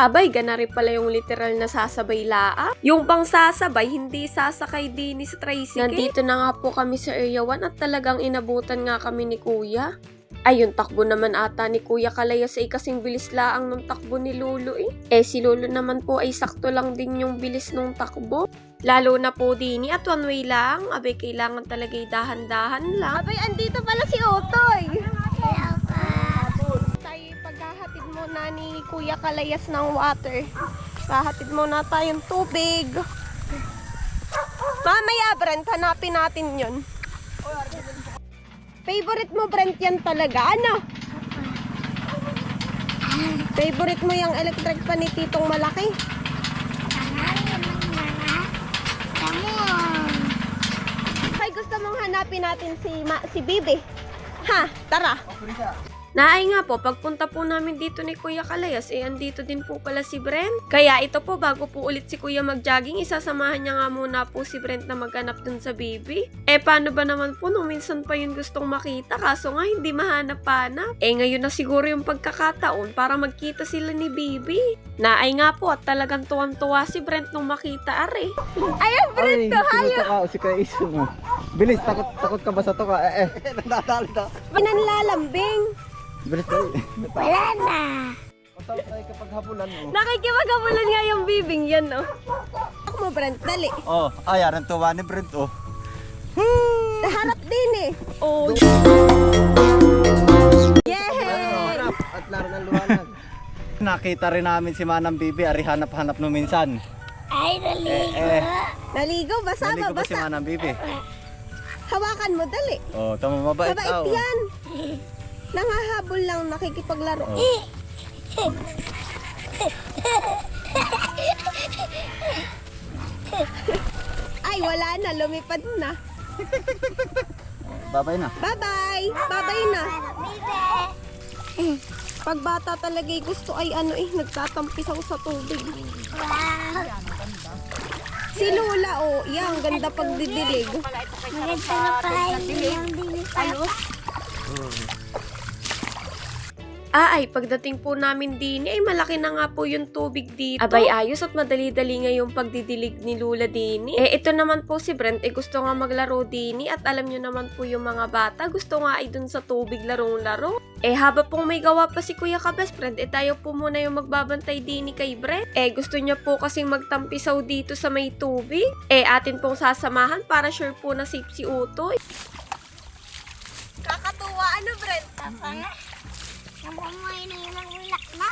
Abay, ganari pala yung literal na sasabay laa. Yung bang sasabay, hindi sasakay din sa tricycle. Nandito na nga po kami sa Area 1 at talagang inabutan nga kami ni Kuya. Ay, yung takbo naman ata ni Kuya Kalayas ay kasing bilis laang nung takbo ni Lolo eh. Si Lolo naman po ay sakto lang din yung bilis nung takbo. Lalo na po dini at one way lang. Abay, kailangan talaga dahan-dahan lang. Abay, andito pala si Otoy. Tayo paghahatid muna ni Kuya Kalayas ng water. Pahatid muna tayong tubig. Mamaya, Brent, hanapin natin yun. Favorite mo, Brent, yan talaga? Ano? Favorite mo yung electric pan ni Titong Malaki? Ay, gusto mong hanapin natin si Bibi? Ha? Tara! Naay nga po, pagpunta po namin dito ni Kuya Kalayas, andito din po pala si Brent. Kaya ito po, bago po ulit si Kuya mag-jogging, isasamahan niya nga muna po si Brent na maghanap dun sa baby. Paano ba naman po nung minsan pa yun gustong makita, kaso nga hindi mahanap-hanap. Ngayon na siguro yung pagkakataon para magkita sila ni baby. Naay nga po, at talagang tuwang-tuwa si Brent nung makita, are. Ayan, Brent, to, hayo! Si Kuya Iso mo. Bilis, takot ka ba sa toka? Nadali na. Pinanlalambing. Bilis tayo. Wala na. Pasawag tayo kapag hapulan mo. Nakikipaghabulan nga yung bibing yan, oh. Ako mo, Brent, dali. Ayan ang tuwa ni Brent, oh. Naharap din eh. Oh. Yay! At laro ng luwanag. Nakita rin namin si Manang Bibi, ari hanap-hanap no minsan. Ay, naligo. Naligo, basa Naligo ba? ba si Manang Bibi? Hawakan mo, dali. Tama, mabait Mabait ka. yan. Nangahabol lang, nakikipaglaro. Ay, wala na, lumipad na. Babay na. Bye-bye! Bye-bye na. Pag bata talaga gusto ay nagtatampisaw sa tubig. Wow. Si Lola, ang ganda pagdidilig. Maganda na pala yung dinis. Pagdating po namin din, malaki na nga po yung tubig dito. Abay, ayos at madali-dali nga yung pagdidilig ni Lula din. Ito naman po si Brent, gusto nga maglaro din. At alam nyo naman po yung mga bata, gusto nga ay dun sa tubig larong-laro. Haba pong may gawa pa si Kuya ka-best friend, tayo po muna yung magbabantay din kay Brent. Gusto niya po kasing magtampisaw dito sa may tubig. Atin pong sasamahan para sure po na safe si Utoy. Kakatuwa, ano Brent? Papa nga. Namumoy na yung ulak na.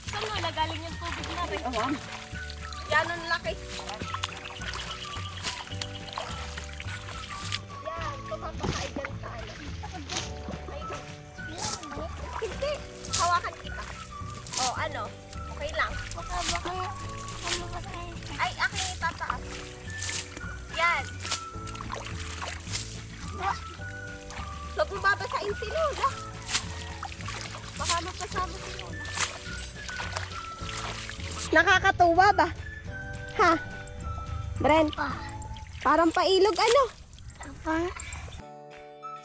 Saan Lola, galing yung tubig na rin? Yan ang laki. Yan, pumapakain yan sa ano. Hindi, hawakan kita. Ano? Okay lang. Baka ano ba tayo? Ay, aking itataas. Yan. Huwag mo babasain si Lola. Baka magkasama si Lola. Nakakatuwa ba? Ha? Brent, parang pailog ano? Papa nga.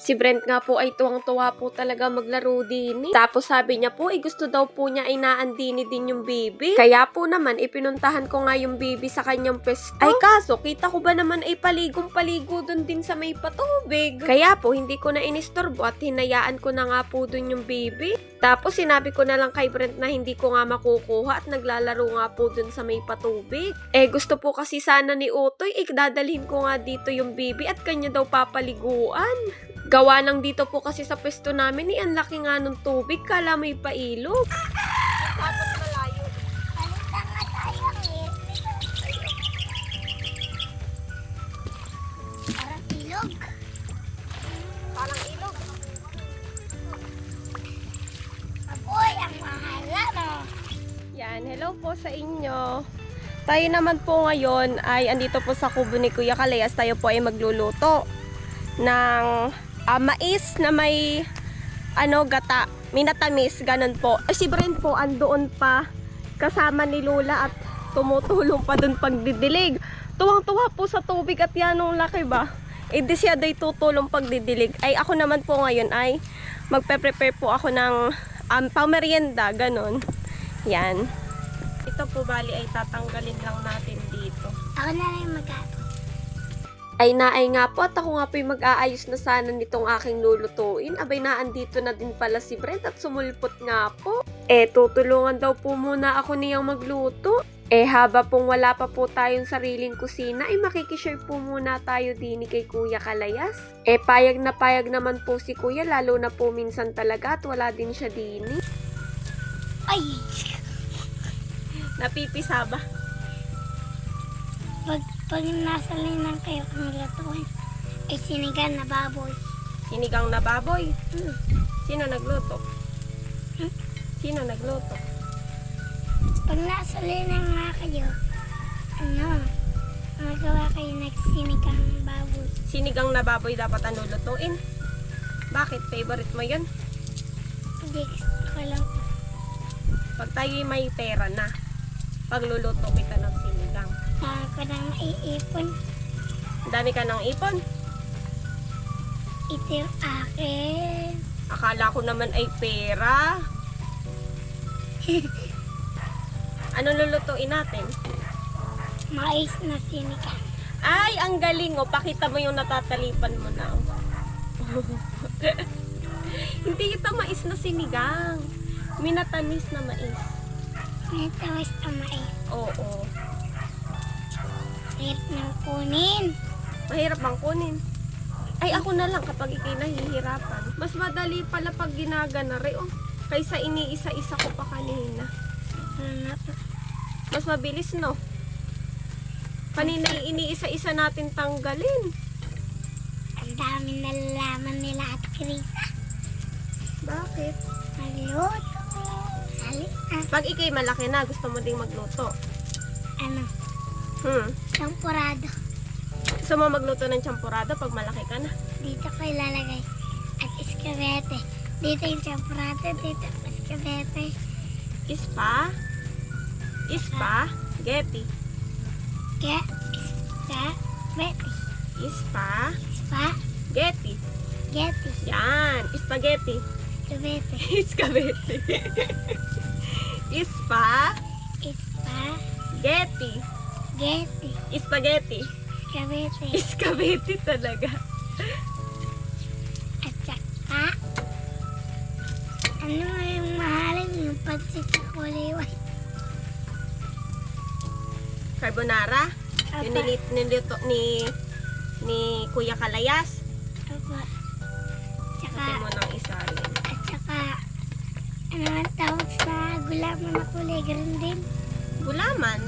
Si Brent nga po ay tuwang-tuwa po talaga maglaro din. Tapos sabi niya po, gusto daw po niya ay naandini din yung baby. Kaya po naman, ipinuntahan ko nga yung baby sa kanyang pwesto. Ay kaso, kita ko ba naman ay paligong-paligo dun din sa may patubig. Kaya po, hindi ko na inistorbo at hinayaan ko na nga po dun yung baby. Tapos sinabi ko na lang kay Brent na hindi ko nga makukuha at naglalaro nga po dun sa may patubig. Gusto po kasi sana ni Utoy, dadalhin ko nga dito yung baby at kanya daw papaliguan. Gawa lang dito po kasi sa pwesto namin, ang laki nga ng tubig, kala may pailog. Tapos malayo. Palita nga tayo eh. Parang ilog. Parang ilog. Apoy, ang mahal no. Yan, hello po sa inyo. Tayo naman po ngayon ay andito po sa kubo ni Kuya Kalayas. Tayo po ay magluluto ng mais na may gata, minatamis, ganun po. Si Brent po andoon pa kasama ni Lola at tumutulong pa dun pagdidilig. Tuwang-tuwa po sa tubig at yan ang laki ba? Di siya day tutulong pagdidilig. Ay ako naman po ngayon ay magpe-prepare po ako ng pang-merienda, ganon. Yan. Ito po bali ay tatanggalin lang natin dito. Ako na lang mag-ato. Ay naay nga po at ako nga po yung mag-aayos na sana nitong aking lulutuin. Abay naandito na din pala si Brent at sumulpot nga po. Tutulungan daw po muna ako niyang magluto. Haba pong wala pa po tayong sariling kusina, ay makikishare po muna tayo din kay Kuya Kalayas. Payag na payag naman po si Kuya, lalo na po minsan talaga at wala din siya din. Ay! Napipisa ba? Pag nasa linang kayo kung lutuin, ay sinigang na baboy. Sinigang na baboy? Sino nagluto? Sino nagluto? Pag nasa linang nga kayo, magawa kayo ng sinigang baboy. Sinigang na baboy dapat ang lulutuin? Bakit? Favorite mo yun? Hindi, gusto ko lang. Pag tayo'y may pera na, pagluluto kita ng sinigang. Ako nang iipon. Ang dami ka ng ipon. Ito yung akin. Akala ko naman ay pera. Anong lulutuin natin? Mais na sinigang. Ay, ang galing oh. Pakita mo yung natatalipan mo na. Hindi ito mais na sinigang. Minatamis na mais. May tawis na mais. Oo. Hirap nang kunin. Mahirap bang kunin? Ay, ako na lang kapag ikay nahihirapan. Mas madali pala pag ginaganari oh. Kaysa iniisa-isa ko pa kanina. Mas mabilis, no? Kanina iniisa-isa natin tanggalin. Ang dami nalalaman nila at Krisa. Bakit? Magluto. Sali. Pag ikay malaki na, gusto mo ding magluto. Champurado. Gusto mo magluto ng champurado pag malaki ka na? Dito ko ilalagay. At iskabete. Dito yung champurado. Dito yung iskabete. Ispa? Getty. Iskabete. Ispa? Ispa. Getty. Geti. Yan. Spaghetti. Iskabete. Iskabete. Ispa? Ispa. Getty. Geti. Spaghetti. Iskabete. Iskabete talaga. At saka, ano nga yung mahalan yung pansit sa kulay white? Carbonara. Yung Apa. niluto ni Kuya Kalayas. Apa. Tsaka, Pati mo ng isa rin. at saka, ano ang tawag sa gulaman na kulay green din? Gulaman.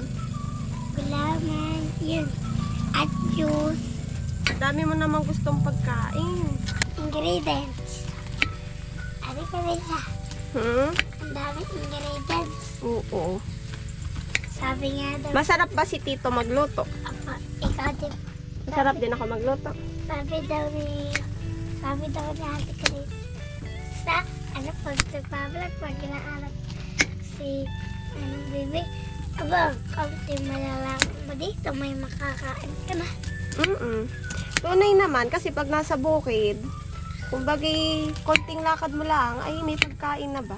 Gulaman, yun. At juice, Dami mo namang gustong pagkain. ingredients. Ano ka rin siya? Ang dami ingredients. Oo. Sabi nga daw, Masarap ba si Tito magluto? apa, ikaw din. Masarap din ako magluto. Sabi daw ni Ate Chris, sa, pag nagpablog, pag inaalat si, baby, kaunti malalaman mo dito, may makakain ka na. Tunay naman kasi pag nasa bukid, kumbaga konting lakad mo lang, ay may pagkain na ba?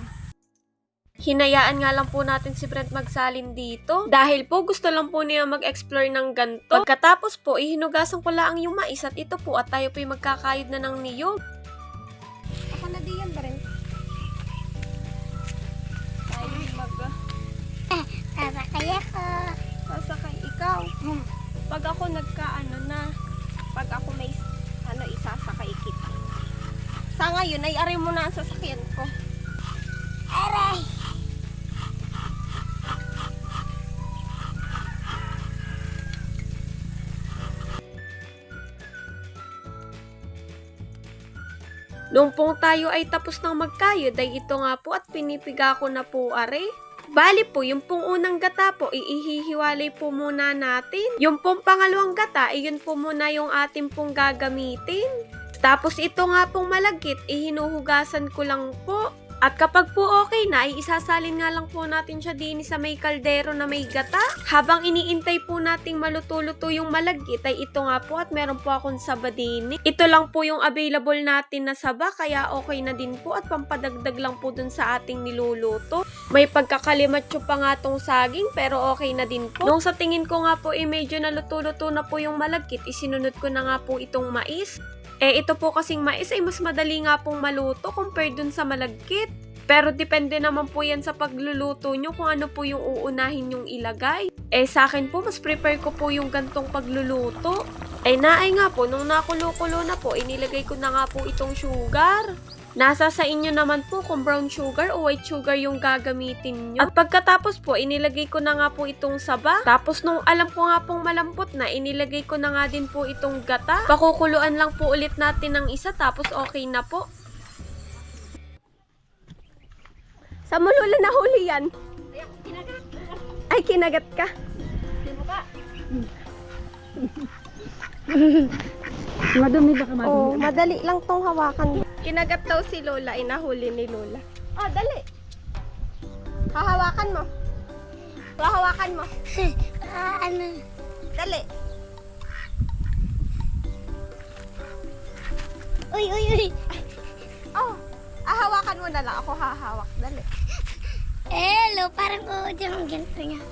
Hinayaan nga lang po natin si Brent magsalin dito. Dahil po gusto lang po niya mag-explore ng ganto. Pagkatapos po, ihinugasan ko lang yung mais at ito po at tayo po yung magkakayod na ng niyog. Ako na diyan, Brent. Tayo Sasakay ako. sasakay ikaw. Pag ako pag ako may isasakay kita. Sa ngayon, ay aray mo na ang sasakyan ko. Aray! Nung pong tayo ay tapos ng magkayod, ay ito nga po at pinipiga ko na po are. Bali po, yung pong unang gata po, ihihiwalay po muna natin. Yung pong pangalawang gata, yun po muna yung ating pong gagamitin. Tapos ito nga pong malagkit, ihinuhugasan ko lang po. At kapag po okay na, ay isasalin nga lang po natin siya din sa may kaldero na may gata. Habang iniintay po nating maluto-luto yung malagkit, ay ito nga po at meron po akong saba din. Ito lang po yung available natin na saba, kaya okay na din po at pampadagdag lang po dun sa ating niluluto. May pagkakalimatso pa nga tong saging, pero okay na din po. Nung sa tingin ko nga po, medyo naluto-luto na po yung malagkit, isinunod ko na nga po itong mais. Ito po kasing mais ay mas madali nga pong maluto compared dun sa malagkit. Pero depende naman po yan sa pagluluto nyo kung ano po yung uunahin yung ilagay. Sa akin po, mas prefer ko po yung gantong pagluluto. Naay nga po, nung nakulo-kulo na po, inilagay ko na nga po itong sugar. Nasa sa inyo naman po kung brown sugar o white sugar yung gagamitin nyo. At pagkatapos po, inilagay ko na nga po itong saba. Tapos nung alam ko nga pong malambot na, inilagay ko na nga din po itong gata. Pakukuluan lang po ulit natin ng isa, tapos okay na po. Sa mo Lola nahuli yan? Ay, kinagat ka. Madumi baka madumi. Oh, madali lang tong hawakan. Kinagat daw si Lola, inahuli ni Lola. Oh, dali. Hahawakan mo. Hahawakan mo. Ano? Dali. Uy, uy, uy. Oh, hawakan mo na lang. Ako hahawak. Dali. Hello, parang uudang ang ganito niya.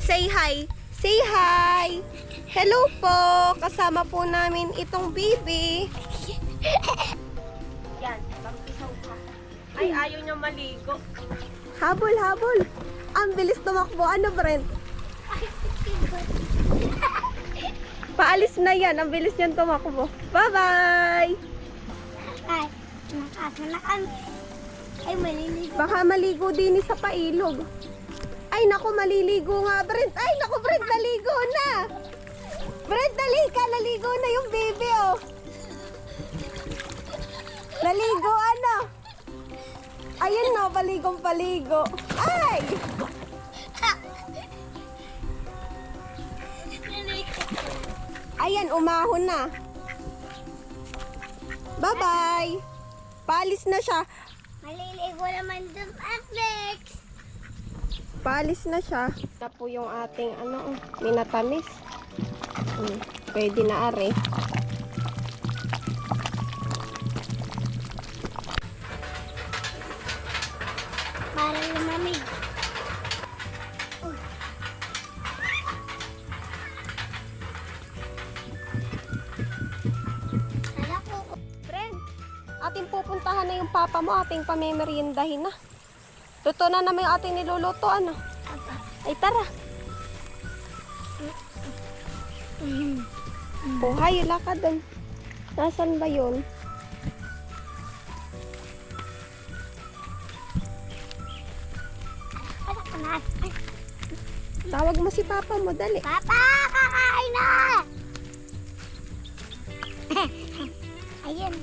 Say hi. Say hi. Hello po. Kasama po namin itong baby. Yan, pampisaw ka. Ay, ayaw niya maligo. Habol, habol. Ang bilis tumakbo. Ano, Brent? Paalis na yan. Ang bilis niyan tumakbo. Bye-bye! Ay, nakasa na kami. Ay, maliligo. Baka maligo din sa pailog. Ay, naku, maliligo nga, Brent. Ay, naku, Brent, naligo na. Brent, dali ka. Naligo na yung baby, oh. Naligo, ano? Ayun na, paligong paligo. Ay! Ayan, umahon na. Bye-bye. Paalis na siya. Maliligo naman dun, Alex. Paalis na siya. Na po yung ating minatamis. Pwede na are. Para lumamig. Kala ko. Friend, ating pupuntahan na yung papa mo, ating pamemeriendahin na. Luto na naman yung ating niluluto, ano? Ay, tara. Buhay, wala ka dun. Nasaan ba yun? Ano ka na? Ay, Tawag mo si papa mo, dali. Papa, kakain na! Ayun.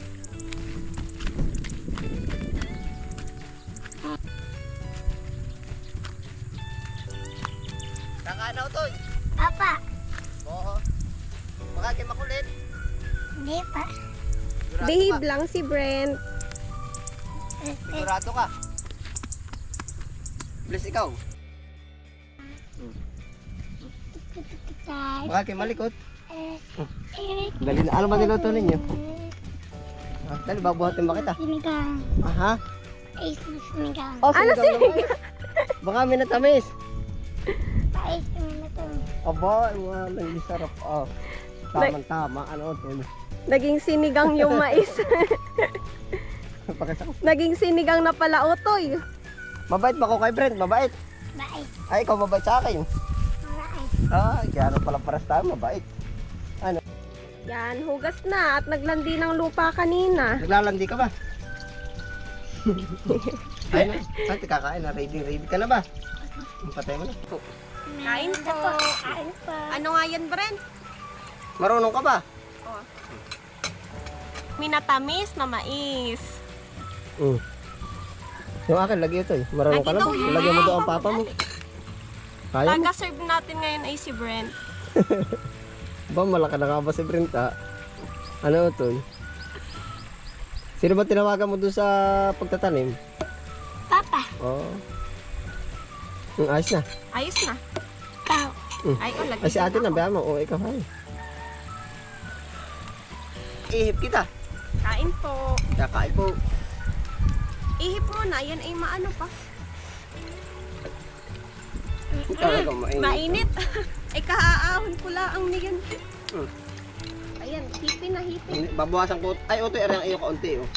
Nakanaw to. Papa, Oo. Baka kayo makulit. hindi pa. Sigurado Behave ka. lang si Brent. Sigurado ka. Bless ikaw. Baka kayo malikot. Dali na. Ano ba niluto ninyo? Dali, babuhatin ba kita? Sinigang. Aha. Ais na sinigang. Oh, ano sinigang? Baka may natamis. Pais naman na to. Aba, walang sarap. Oh. Tama-tama. Ano ito? Naging sinigang yung mais. Pagkasakot. Naging sinigang na pala, utoy. Mabait ba ko kay Brent? Mabait. Bait. Ay, ikaw mabait sa akin. Bait. Ah, kaya ano pala paras tayo, mabait. Yan, hugas na at naglandi ng lupa kanina. Naglalandi ka ba? Ay na, saan ka kakain na? Ready ka na ba? Patay mo na. Kain po. Kain po. Ano nga yan, Brent? Marunong ka ba? Minatamis na mais. Yung akin, lagi ito eh. Marunong ka na ba? Lagi daw yun. Lagyan mo doon ang papa mo. Kaya mo? Taga-serve natin ngayon ay si Brent. Ba, malaki na ka ba si Brent ah? Ano ito? Sino ba tinawagan mo doon sa pagtatanim? Papa, Oo. Ayos na. Ayos na. ikaw. Ay, lagi Ay, si ate na, bayan mo. O, ikaw, ay. Ihip kita. Kain po. Kakain po. Ihip mo na, yan ay maano pa. Talaga, mainit. Mainit. Ay, kahaahon ko lang niyan. Hmm. Ayan, hipin na hipin. Babawasan ko. Ay, oto, yung iyo kaunti, oh.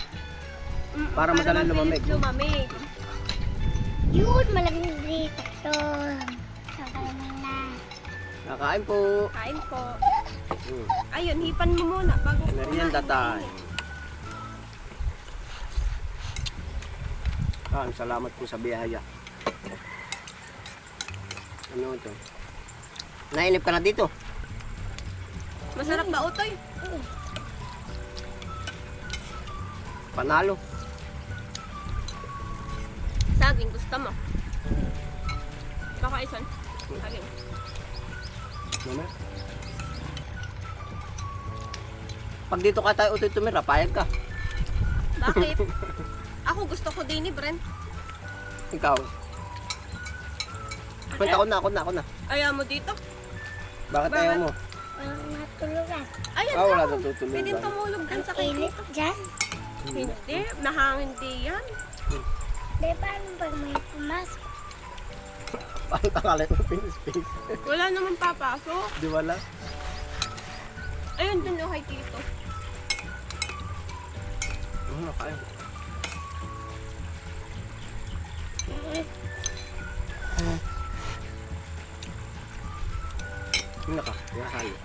Para madaling lumamig. Lumamig. Yun, malamig dito. So, kakainin na. Kakain po. Kain po. Hmm. Ayun, hipan mo muna bago Merienda time. Salamat po sa biyaya. Ano ito? Nainip ka na dito? Masarap ba, Utoy? Panalo. Saging, gusto mo? Baka isan. Saging. Mamaya. Pag dito ka tayo utoy tumira, payag ka. Bakit? Ako gusto ko din ni Brent. Ikaw. Wait, ako na. Ayaw mo dito? Bakit Bakit? ayaw mo? Walang matulugan. Ayan Wala lang. na tutulog. Pwede tumulog din sa kay Init dyan. Hindi, nahangin di yan. Di ba pag may pumasok? Parang tangalit mo space. Wala naman papasok. Di wala? Ayun, dun yung kay Tito. Nakain. Hindi ka, nakahalo.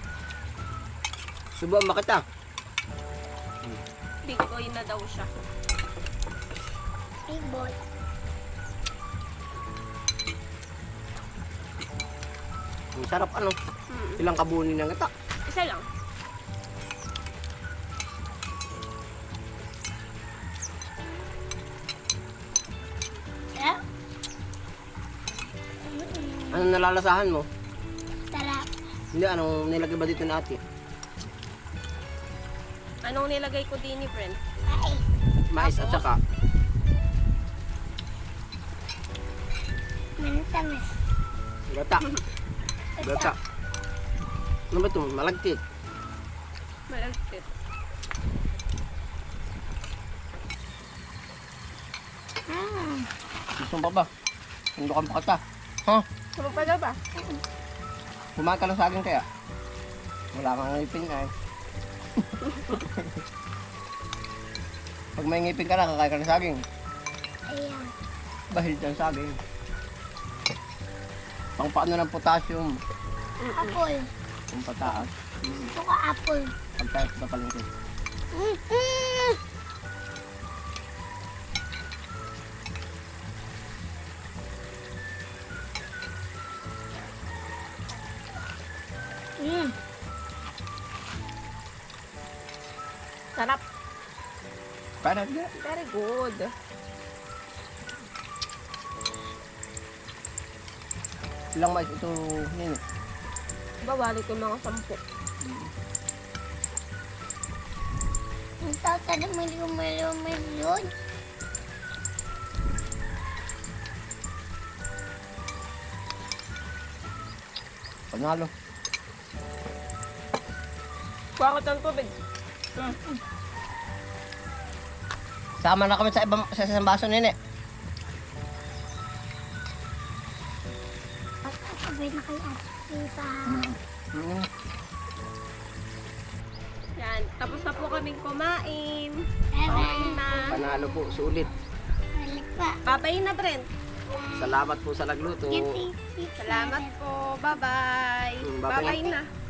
Subuan ba kita? Big boy na daw siya. Big boy. Ang sarap ano? Ilang kabunin ng ita? Isa lang. Yeah? Ano nalalasahan mo? Sarap. Hindi, anong nilagay ba dito na ate? Anong nilagay ko din ni Brent? Ay, Mais at saka manitamis. gata. Gata. Ano ba ito? Malagkit. Malagkit. Gusto mo pa ba? Sundukan pa kita. Ha? Sumapala ba? Kumain ka lang sa akin kaya? Wala kang ngipin ay. Pag may ngipin ka na, kakain ka ng saging. Ayan. Bahil dyan saging. Pang paano ng potassium. Apple. Pang pataas. Gusto ko apple. Pagkayat na palengke. Sarap. Parang nga. Very good. Ilang mais ito yun. Bawali ko mga 10. Ang tata na may yun. Panalo. Kuha ko ng tubig. Sama na kami sa isang baso nene. At sabay na kay ate sa... Yan. Tapos na po kaming kumain. Bye-bye. Na. Panalo po, sulit. Balik pa. Papay na, Brent. Salamat po sa nagluto. Give me Salamat po. Bye-bye. Bye-bye. Bye-bye na.